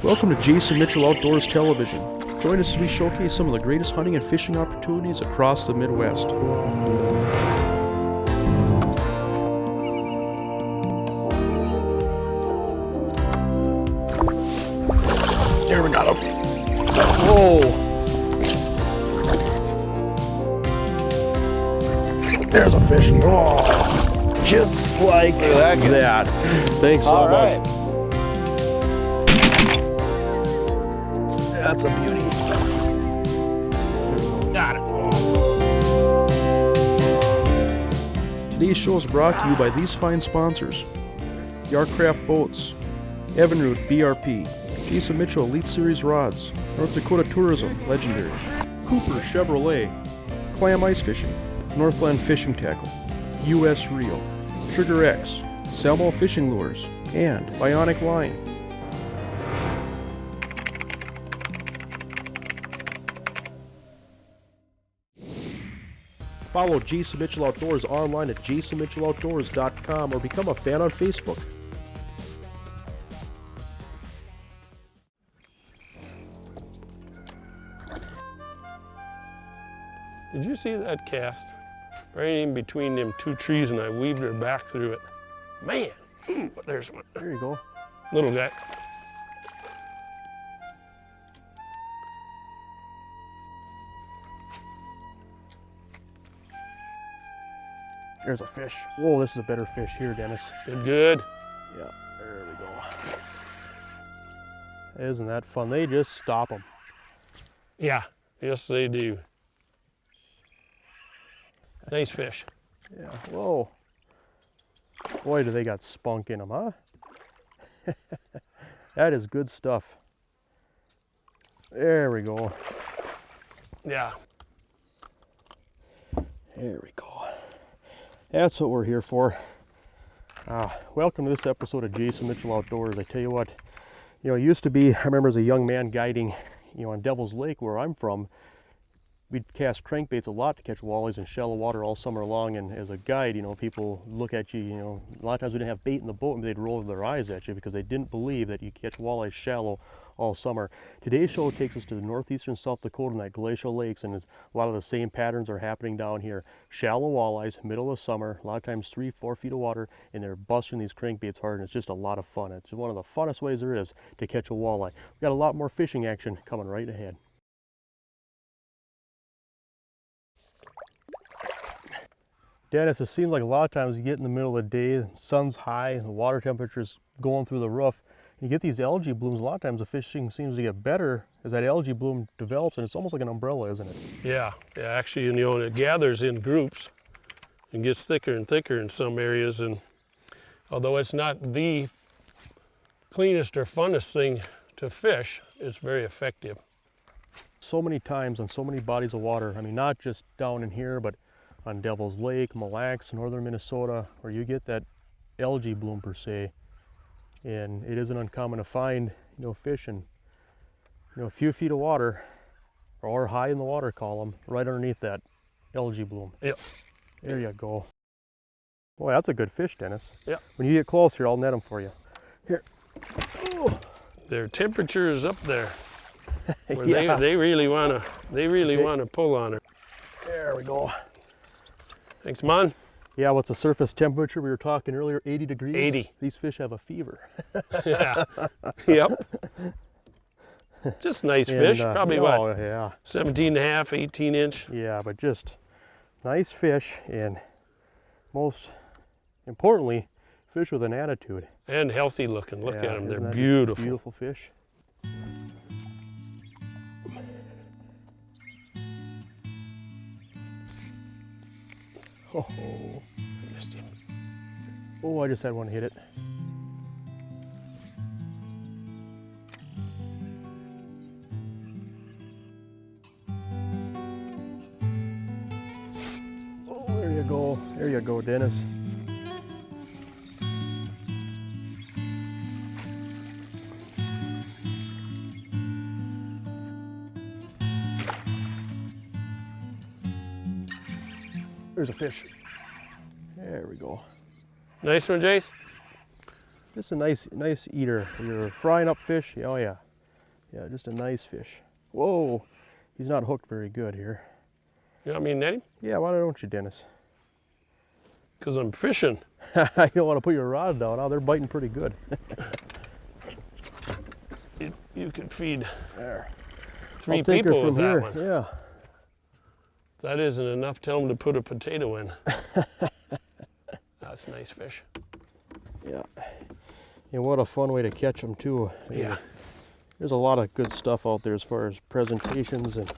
Welcome to Jason Mitchell Outdoors Television. Join us as we showcase some of the greatest hunting and fishing opportunities across the Midwest. There, we got him. Whoa! There's a fish. Oh, just like that. Thanks so much. That's a beauty. Got it. Today's show is brought to you by these fine sponsors: Yarcraft Boats, Evinrude BRP, Jason Mitchell Elite Series Rods, North Dakota Tourism Legendary, Cooper Chevrolet, Clam Ice Fishing, Northland Fishing Tackle, US Reel, Trigger X, Salmo Fishing Lures, and Bionic Line. Follow Jason Mitchell Outdoors online at jasonmitchelloutdoors.com or become a fan on Facebook. Did you see that cast? Right in between them two trees, and I weaved her back through it. Man, there's one. There you go. Little guy. There's a fish. Whoa, this is a better fish here, Dennis. Good. Yeah, there we go. Isn't that fun? They just stop them. Yeah, yes they do. Nice fish. Yeah, whoa. Boy, do they got spunk in them, huh? That is good stuff. There we go. Yeah. There we go. That's what we're here for. Welcome to this episode of Jason Mitchell Outdoors. I tell you what, it used to be, I remember as a young man guiding, on Devil's Lake where I'm from, we'd cast crankbaits a lot to catch walleyes in shallow water all summer long, and as a guide, people look at you, a lot of times we didn't have bait in the boat and they'd roll their eyes at you because they didn't believe that you catch walleyes shallow all summer. Today's show takes us to the northeastern South Dakota and that glacial lakes, and a lot of the same patterns are happening down here. Shallow walleyes, middle of summer, a lot of times 3-4 feet of water, and they're busting these crankbaits hard, and it's just a lot of fun. It's one of the funnest ways there is to catch a walleye. We've got a lot more fishing action coming right ahead. Dennis, it seems like a lot of times you get in the middle of the day, the sun's high, the water temperature's going through the roof, and you get these algae blooms. A lot of times the fishing seems to get better as that algae bloom develops, and it's almost like an umbrella, isn't it? Yeah, actually, it gathers in groups and gets thicker and thicker in some areas, and although it's not the cleanest or funnest thing to fish, it's very effective. So many times on so many bodies of water, I mean, not just down in here, but on Devil's Lake, Mille Lacs, northern Minnesota, where you get that algae bloom per se, and it isn't uncommon to find fish in a few feet of water or high in the water column right underneath that algae bloom. Yep. There you go. Boy, that's a good fish, Dennis. Yeah. When you get closer, I'll net them for you. Here. Oh. Their temperature is up there. Where Yeah. they really wanna pull on her. There we go. Thanks, Mon. Yeah, what's the surface temperature? We were talking earlier, 80 degrees. 80. These fish have a fever. Yeah. Yep. Just nice fish. Probably what? Yeah. 17.5, 18 inch. Yeah, but just nice fish, and most importantly, fish with an attitude. And healthy looking. Look at them. They're Isn't that beautiful. Beautiful fish. Oh, I missed him. oh, I just had one hit it. Oh, there you go. There you go, Dennis. There's a fish. There we go. Nice one, Jace? Just a nice eater. You're frying up fish. Oh yeah. Yeah, just a nice fish. Whoa, he's not hooked very good here. You want me to net him? Yeah, why don't you, Dennis? Because I'm fishing. You don't want to put your rod down. Oh, they're biting pretty good. You could feed There. 3 I'll take her people from with here. that one. Yeah. If that isn't enough, tell them to put a potato in. That's a nice fish. Yeah. And what a fun way to catch them too. I mean, Yeah. there's a lot of good stuff out there as far as presentations and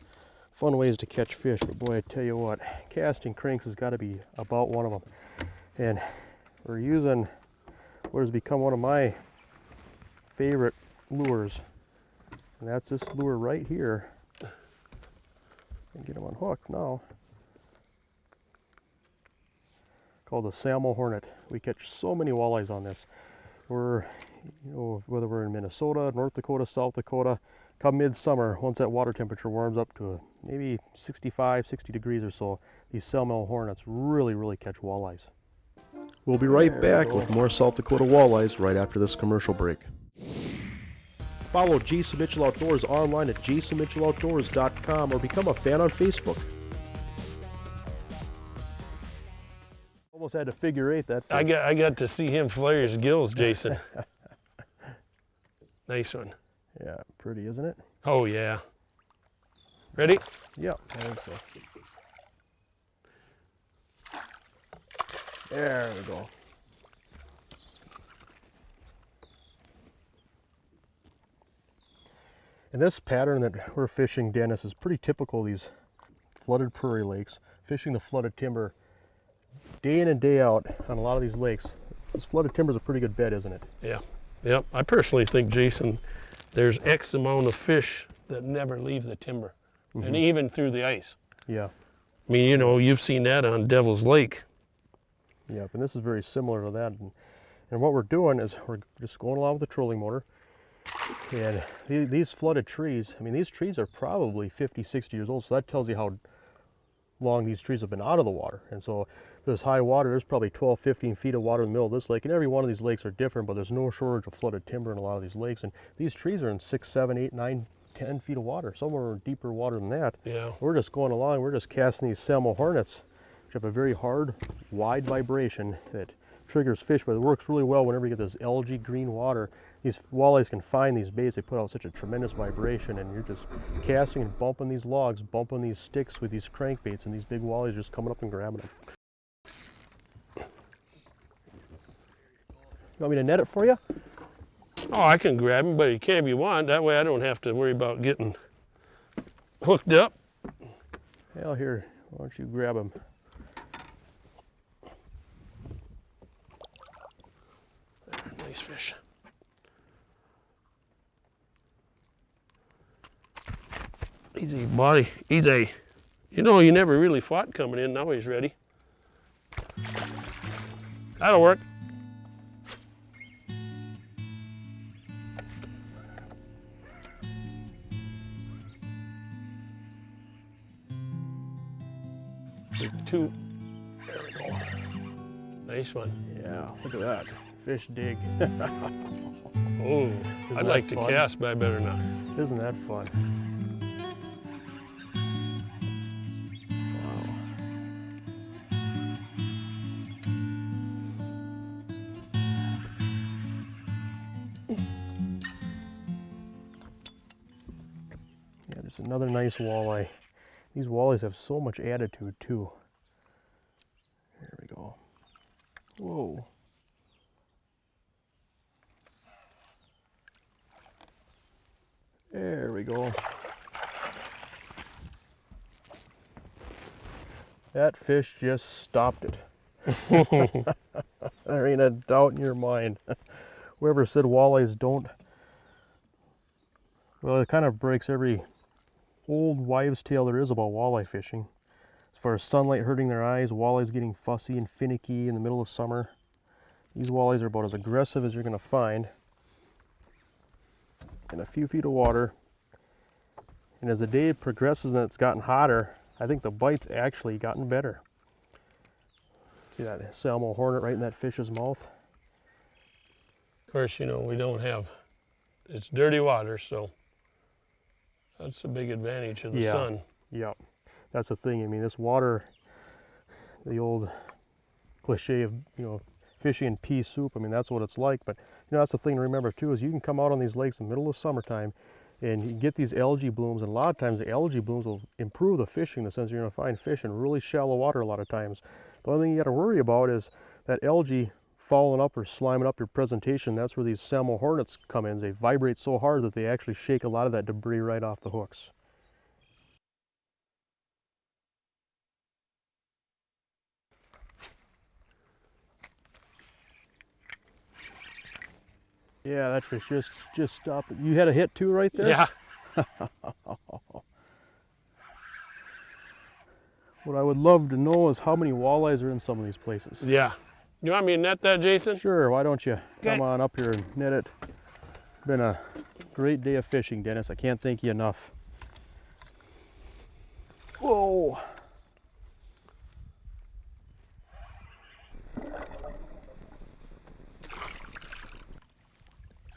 fun ways to catch fish. But boy, I tell you what, casting cranks has got to be about one of them. And we're using what has become one of my favorite lures. And that's this lure right here. And get him unhooked now. Called the Salmo Hornet. We catch so many walleyes on this. We're, whether we're in Minnesota, North Dakota, South Dakota, come midsummer, once that water temperature warms up to maybe 65, 60 degrees or so, these Salmo Hornets really catch walleyes. We'll be right back with more South Dakota walleyes right after this commercial break. Follow Jason Mitchell Outdoors online at jasonmitchelloutdoors.com or become a fan on Facebook. Almost had to figure 8 that fish. I got to see him flare his gills, Jason. Nice one. Yeah, pretty, isn't it? Oh, yeah. Ready? Yeah, I think so. There we go. And this pattern that we're fishing, Dennis, is pretty typical of these flooded prairie lakes. Fishing the flooded timber day in and day out on a lot of these lakes. This flooded timber is a pretty good bet, isn't it? Yeah. Yep. I personally think, Jason, there's X amount of fish that never leave the timber, and even through the ice. Yeah. I mean, you know, you've seen that on Devil's Lake. Yep, and this is very similar to that. And what we're doing is we're just going along with the trolling motor. And these flooded trees, I mean, these trees are probably 50, 60 years old, so that tells you how long these trees have been out of the water. And so this high water, there's probably 12, 15 feet of water in the middle of this lake, and every one of these lakes are different, but there's no shortage of flooded timber in a lot of these lakes. And these trees are in 6, 7, 8, 9, 10 feet of water. Some are in deeper water than that. Yeah. We're just going along, we're just casting these Salmo Hornets, which have a very hard, wide vibration that triggers fish, but it works really well whenever you get this algae green water. These walleyes can find these baits, they put out such a tremendous vibration, and you're just casting and bumping these logs, bumping these sticks with these crankbaits, and these big walleyes just coming up and grabbing them. You want me to net it for you? Oh, I can grab him, but you can if you want. That way I don't have to worry about getting hooked up. Hell, here, why don't you grab him? There, nice fish. Easy, buddy. Easy. You know, you never really fought coming in. Now he's ready. That'll work. Two. There we go. Nice one. Yeah, look at that. Fish dig. Oh, I'd like to cast, but I better not. Isn't that fun? Wow. Yeah, just another nice walleye. These walleyes have so much attitude too. There we go. Whoa. There we go. That fish just stopped it. There ain't a doubt in your mind. Whoever said walleyes don't, well, it kind of breaks every old wives' tale there is about walleye fishing. As far as sunlight hurting their eyes, walleyes getting fussy and finicky in the middle of summer. These walleyes are about as aggressive as you're going to find in a few feet of water. And as the day progresses and it's gotten hotter, I think the bite's actually gotten better. See that Salmo Hornet right in that fish's mouth? Of course, you know, we don't have, it's dirty water, so That's a big advantage of the Yeah. sun. Yeah, that's the thing. I mean, this water, the old cliche of, you know, fishing in pea soup, I mean, that's what it's like. But, you know, that's the thing to remember too, is you can come out on these lakes in the middle of summertime and you get these algae blooms, and a lot of times the algae blooms will improve the fishing in the sense you're going to find fish in really shallow water a lot of times. The only thing you got to worry about is that algae falling up or sliming up your presentation. That's where these Salmo Hornets come in. They vibrate so hard that they actually shake a lot of that debris right off the hooks. Yeah, that fish just stopped. You had a hit too right there? Yeah. What I would love to know is how many walleyes are in some of these places. Yeah. You want me to net that, Jason? Sure, why don't you Okay. come on up here and net it. Been a great day of fishing, Dennis. I can't thank you enough. Whoa.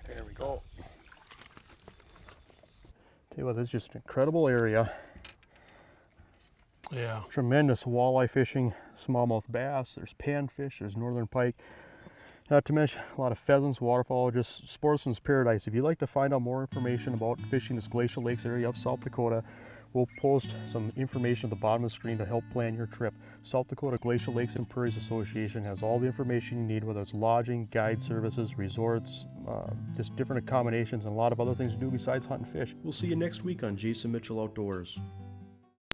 There we go. Tell you what, this is just an incredible area. Yeah. Tremendous walleye fishing, smallmouth bass, there's panfish, there's northern pike. Not to mention a lot of pheasants, waterfowl, just sportsman's paradise. If you'd like to find out more information about fishing this glacial lakes area of South Dakota, we'll post some information at the bottom of the screen to help plan your trip. South Dakota Glacial Lakes and Prairies Association has all the information you need, whether it's lodging, guide services, resorts, just different accommodations, and a lot of other things to do besides hunt and fish. We'll see you next week on Jason Mitchell Outdoors.